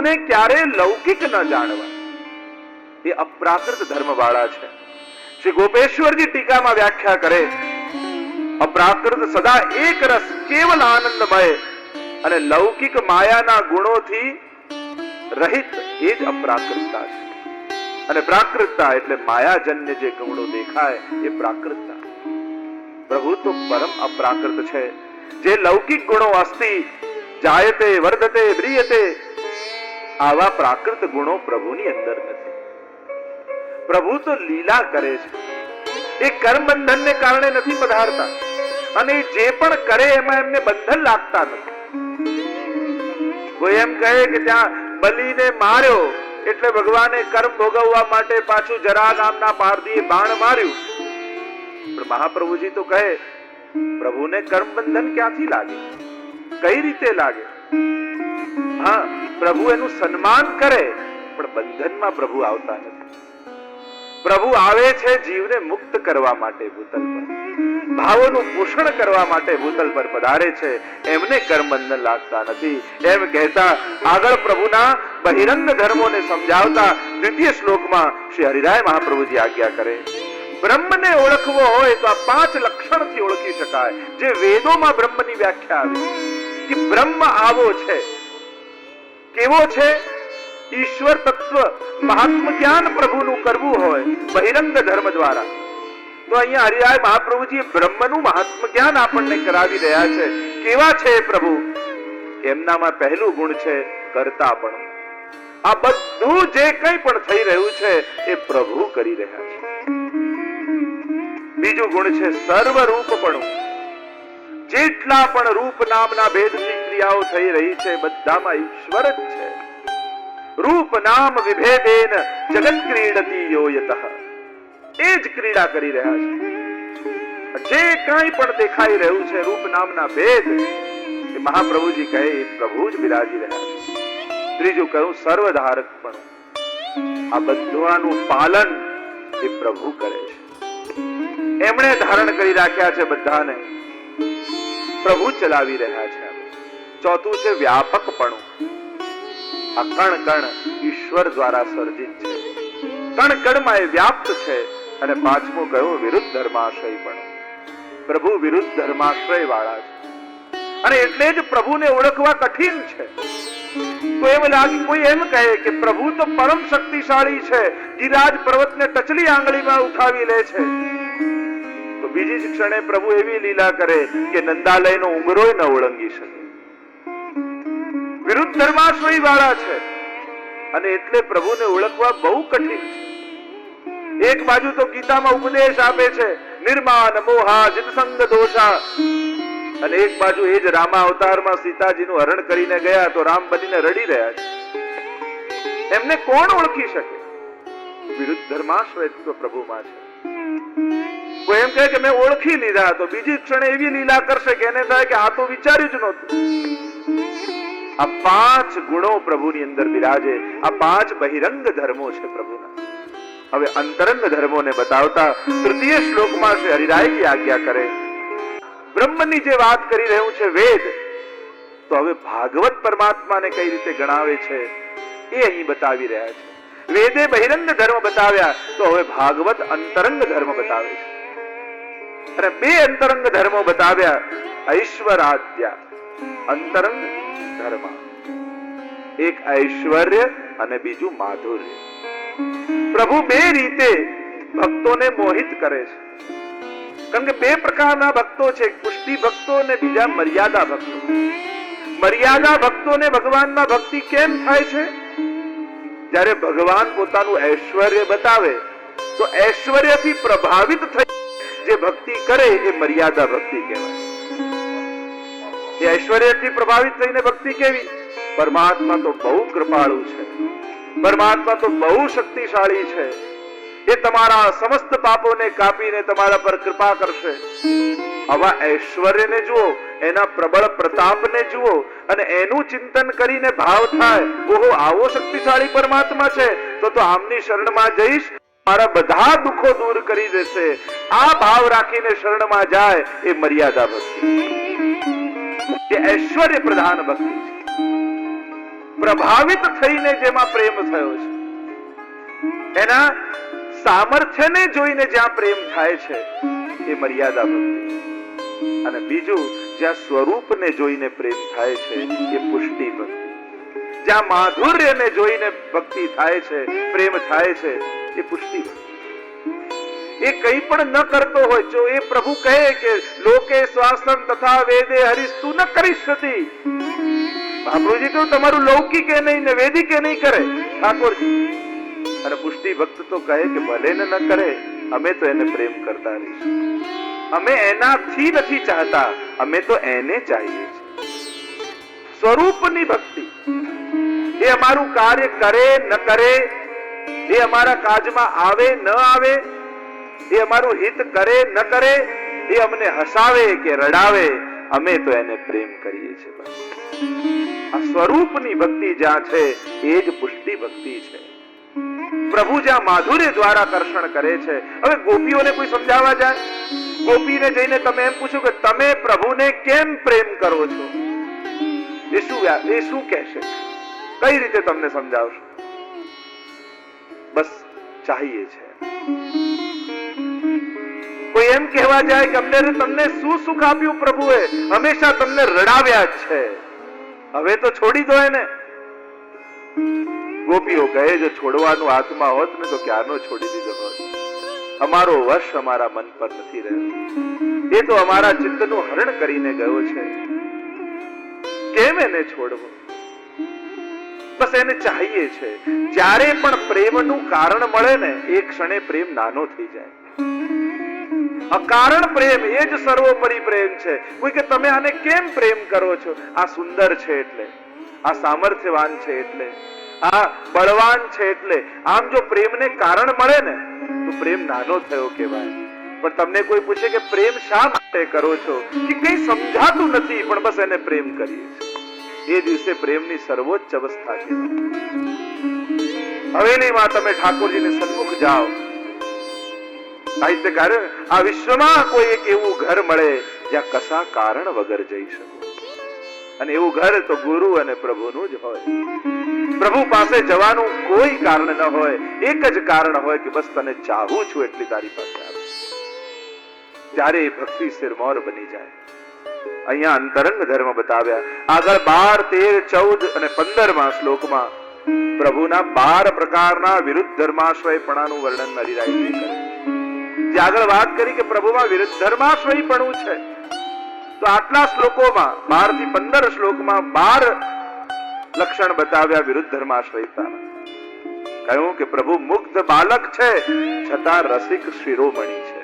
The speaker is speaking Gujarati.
પ્રભુને ક્યારે લૌકિક ન જાણવા, એ અપ્રાકૃત ધર્મ વાળા છે. શ્રી ગોપેશ્વરજી ટીકામાં વ્યાખ્યા કરે, અપ્રાકૃત સદા એક રસ કેવલ આનંદમય અને લૌકિક માયાના ગુણોથી રહિત, એ જ અપ્રાકૃતતા છે. અને પ્રાકૃતતા એટલે માયાજન્ય જે ગુણો દેખાય એ પ્રાકૃતતા. પ્રભુ તો પરમ અપ્રાકૃત છે. જે લૌકિક ગુણો અસ્તિ જાયતે વર્ધતે મ્રિયતે, આવા પ્રાકૃત ગુણો પ્રભુની અંદર નથી. પ્રભુ તો લીલા કરે છે. એ કર્મ બંધનને કારણે નથી પધારતા, અને જે પણ કરે એમાં એમને બંધન લાગતા નથી. કોઈ એમ કહે કે ત્યાં બલીને માર્યો એટલે ભગવાને કર્મ ભોગવવા માટે પાછું જરા નામના પારધીએ બાણ માર્યું. પણ મહાપ્રભુજી તો કહે, પ્રભુને કર્મ બંધન ક્યાંથી લાગે, કઈ રીતે લાગે? હા, પ્રભુ એનું સન્માન કરે, પણ બંધનમાં પ્રભુ આવતા નથી. પ્રભુ આવે છે જીવને મુક્ત કરવા માટે ભૂતલ પર, ભાવોનું પોષણ કરવા માટે ભૂતલ પર પધારે છે, એમને કર્મ બંધન લાગતા નથી. એમ કહેતા આગળ પ્રભુના બહિરંગ ધર્મોને સમજાવતા દ્વિતીય શ્લોકમાં શ્રી હરિરાય મહાપ્રભુજી આજ્ઞા કરે, બ્રહ્મને ઓળખવો હોય તો આ 5 લક્ષણથી ઓળખી શકાય, જે વેદોમાં બ્રહ્મની વ્યાખ્યા આવી કે બ્રહ્મ આવો છે. કેવો છે? ઈશ્વર તત્વ મહાત્મ જ્ઞાન પ્રભુનું કરવું હોય બહિરંગ ધર્મ દ્વારા, તો અહીંયા હરિરાય મહાપ્રભુજી બ્રહ્મનું મહાત્મ જ્ઞાન આપણને કરાવી રહ્યા છે. કેવા છે પ્રભુ? એમનામાં પહેલું ગુણ છે કર્તાપણું. આ બધું જે કંઈ પણ થઈ રહ્યું છે એ પ્રભુ કરી રહ્યા છે. બીજું ગુણ છે સર્વરૂપપણું. જેટલા પણ રૂપ નામના ભેદથી ક્રિયાઓ થઈ રહી છે બધામાં ઈશ્વર જ છે. રૂપ નામ વિભેદેન જગત ક્રીડતી યોયતઃ, એ જ ક્રીડા કરી રહ્યા છે. જે કંઈ પણ દેખાઈ રહ્યું છે રૂપ નામના ભેદ, એ મહાપ્રભુજી કહે એ પ્રભુ જ બિરાજી રહ્યા છે. ત્રીજું કહ્યું સર્વધારકપણું. આ બધાનું પાલન એ પ્રભુ કરે છે. એમણે ધારણ કરી રાખ્યા છે બધાને, પ્રભુ ચલાવી રહ્યા છે. ચોથું છે વ્યાપકપણું. આ કણ કણ ઈશ્વર દ્વારા સર્જિત છે, કણ કણમાં એ વ્યાપ્ત છે. અને પાંચમું કહ્યું વિરુદ્ધ ધર્માશ્રયપણું. પ્રભુ વિરુદ્ધ ધર્માશ્રય વાળા છે, અને એટલે જ પ્રભુને ઓળખવા કઠિન છે. તો એમ લાગે, કોઈ એમ કહે કે પ્રભુ તો પરમ શક્તિશાળી છે, ગિરિરાજ પર્વતને ટચલી આંગળીમાં ઉઠાવી લે છે, તો બીજી જ ક્ષણે પ્રભુ એવી લીલા કરે કે નંદાલયનો ઉંગરોય ન ઓળંગી શકે. વિરુદ્ધ ધર્માશ્રય વાળા છે, અને એટલે પ્રભુને ઓળખવા બહુ કઠિન છે. એક બાજુ તો ગીતામાં ઉપદેશ આપે છે નિર્માન મોહા જિતસંગ દોષા, અને એક બાજુ એ જ રામા અવતારમાં સીતાજીનું હરણ કરીને ગયા તો રામ બનીને રડી રહ્યા છે. એમને કોણ ઓળખી શકે? વિરુદ્ધ ધર્માશ્રય તો પ્રભુમાં છે. કોઈ એમ કહે કે મેં ઓળખી લીધા, તો બીજી ક્ષણે એવી લીલા કરશે કે એને થાય કે આ તો વિચાર્યું જ નહોતું. આ 5 ગુણો પ્રભુની અંદર બિરાજે. આ 5 બહિરંગ ધર્મો છે પ્રભુના. હવે અંતરંગ ધર્મોને બતાવતા તૃતીય શ્લોકમાં શ્રી હરિરાયજી આજ્ઞા કરે, બ્રહ્મની જે વાત કરી રહ્યું છે વેદ, તો હવે ભાગવત પરમાત્માને કઈ રીતે ગણાવે છે એ અહીં બતાવી રહ્યા છે. વેદે બહિરંગ ધર્મ બતાવ્યા, તો હવે ભાગવત અંતરંગ ધર્મ બતાવે છે. અને 2 અંતરંગ ધર્મો બતાવ્યા, ઐશ્વરાદ્ય અંતરંગ ધર્મ. એક ઐશ્વર્ય અને બીજું માધુર્ય. પ્રભુ 2 રીતે ભક્તોને મોહિત કરે છે. કારણ કે 2 પ્રકારના ભક્તો છે, પુષ્ટિ ભક્તો અને બીજા મર્યાદા ભક્તો. મર્યાદા ભક્તોને ભગવાનમાં ભક્તિ કેમ થાય છે? જ્યારે ભગવાન પોતાનું ઐશ્વર્ય બતાવે તો ઐશ્વર્યથી પ્રભાવિત થઈ જે ભક્તિ કરે એ મર્યાદા ભક્તિ કહેવાય. એ ઐશ્વર્યથી પ્રભાવિત થઈને ભક્તિ કેવી? પરમાત્મા તો બહુ કૃપાળુ છે, પરમાત્મા તો બહુ શક્તિશાળી છે, એ તમારા સમસ્ત પાપોને કાપીને તમારા પર કૃપા કરશે. આવા ઐશ્વર્યને જુઓ, એના પ્રબળ પ્રતાપને જુઓ, અને એનું ચિંતન કરીને ભાવ થાય, ઓહો આવો શક્તિશાળી પરમાત્મા છે, તો આમની શરણમાં જઈશ, મારા બધા દુઃખો દૂર કરી દેશે. આ ભાવ રાખીને શરણમાં જાય એ મર્યાદા ભક્તિ, એ ઐશ્વર્ય પ્રધાન ભક્તિ છે. પ્રભાવિત થઈને જેમાં પ્રેમ થયો છે, એના સામર્થ્યને જોઈને જ્યાં પ્રેમ થાય છે એ મર્યાદા ભક્તિ, અને બીજું જ્યાં સ્વરૂપને જોઈને પ્રેમ થાય છે એ પુષ્ટિ ભક્તિ, જ્યાં માધુર્યને જોઈને ભક્તિ થાય છે, પ્રેમ થાય છે એ પુષ્ટિ ભક્તિ. એ કંઈ પણ ન કરતો હોય, જો એ પ્રભુ કહે કે લોકે શ્વાસન તથા વેદે હરિસ્તુ ન કરીષ્યતિ, મહાપ્રભુજી કહ્યું તમારું લૌકિક એ નહીં ને વેદિક એ નહીં કરે ઠાકોરજી, અને પુષ્ટિ ભક્ત તો કહે કે ભલે ને ન કરે, અમે તો એને પ્રેમ કરતા રહીશું, અમે એનાથી નથી ચાહતા, અમે તો એને ચાહીએ છીએ. સ્વરૂપની ભક્તિ, એ અમારું કાર્ય કરે ન કરે, એ અમારા કાજમાં આવે ન આવે, એ અમારું હિત કરે ન કરે, એ અમને હસાવે કે રડાવે, અમે તો એને પ્રેમ કરીએ છીએ. આ સ્વરૂપની ભક્તિ જ્યાં છે એ જ પુષ્ટિ ભક્તિ છે. પ્રભુ જ્યાં માધુર્ય દ્વારા આકર્ષણ કરે છે. હવે ગોપીઓને કોઈ સમજાવવા જાય, ગોપીને જઈને તમે એમ પૂછો કે તમે પ્રભુને કેમ પ્રેમ કરો છો, એ શું કહેશે, કઈ રીતે તમને સમજાવશો? બસ ચાહીએ છે. કોઈ એમ કહેવા જાય કે અમને તમને શું સુખ આપ્યું પ્રભુએ, હંમેશા તમને રડાવ્યા જ છે, હવે તો છોડી દો એને. ગોપીઓ કહે જો છોડવાનું હાથમાં હોત ને તો ક્યારનો છોડી દીધો હોત. અમારો વશ અમારા મન પર નથી રહ્યો, એ તો અમારા ચિત્તનું હરણ કરીને ગયો છે, કેમ એને છોડવો? બસ એને ચાહીએ છે. જ્યારે પણ પ્રેમનું કારણ મળે ને એ ક્ષણે પ્રેમ નાનો થઈ જાય. અકારણ પ્રેમ એ જ સર્વોપરી પ્રેમ છે. કોઈ કે તમે આને કેમ પ્રેમ કરો છો? આ સુંદર છે એટલે, આ સામર્થ્યવાન છે એટલે, આ બળવાન છે એટલે. આમ જો પ્રેમને કારણ મળે ને તો પ્રેમ નાનો થયો કહેવાય. પણ તમને કોઈ પૂછે કે પ્રેમ શા માટે કરો છો, કે કઈ સમજાતું નથી પણ બસ એને પ્રેમ કરીએ છીએ, એ દિવસે પ્રેમની સર્વોચ્ચ અવસ્થા કહેવાય. હવેલીમાં તમે ઠાકોરજીને સન્મુખ જાઓ, સાહિત્યકાર આ વિશ્વમાં કોઈ એક એવું ઘર મળે જ્યાં કશા કારણ વગર જઈ શકો, અને એવું ઘર તો ગુરુ અને પ્રભુનું જ હોય. પ્રભુ પાસે જવાનું કોઈ કારણ ન હોય, એક જ કારણ હોય કે બસ તને ચાહું છું એટલી તારી પાસે આવે. ત્યારે એ ભક્તિ સિરમોર બની જાય. અહીંયા અંતરંગ ધર્મ બતાવ્યા. આગળ 12, 13, 14 અને 15માં શ્લોકમાં પ્રભુના 12 પ્રકારના વિરુદ્ધ ધર્માશ્રયપણાનું વર્ણન હરિરાયજી કરે. જે આગળ વાત કરી કે પ્રભુમાં વિરુદ્ધ ધર્માશ્રયપણું છે, તો આટલા શ્લોકોમાં 12 થી 15 શ્લોકમાં 12 લક્ષણ બતાવ્યા વિરુદ્ધ ધર્માશ્રયતાના. કહ્યું કે પ્રભુ મુગ્ધ બાલક છે છતાં રસિક શિરોમણી છે.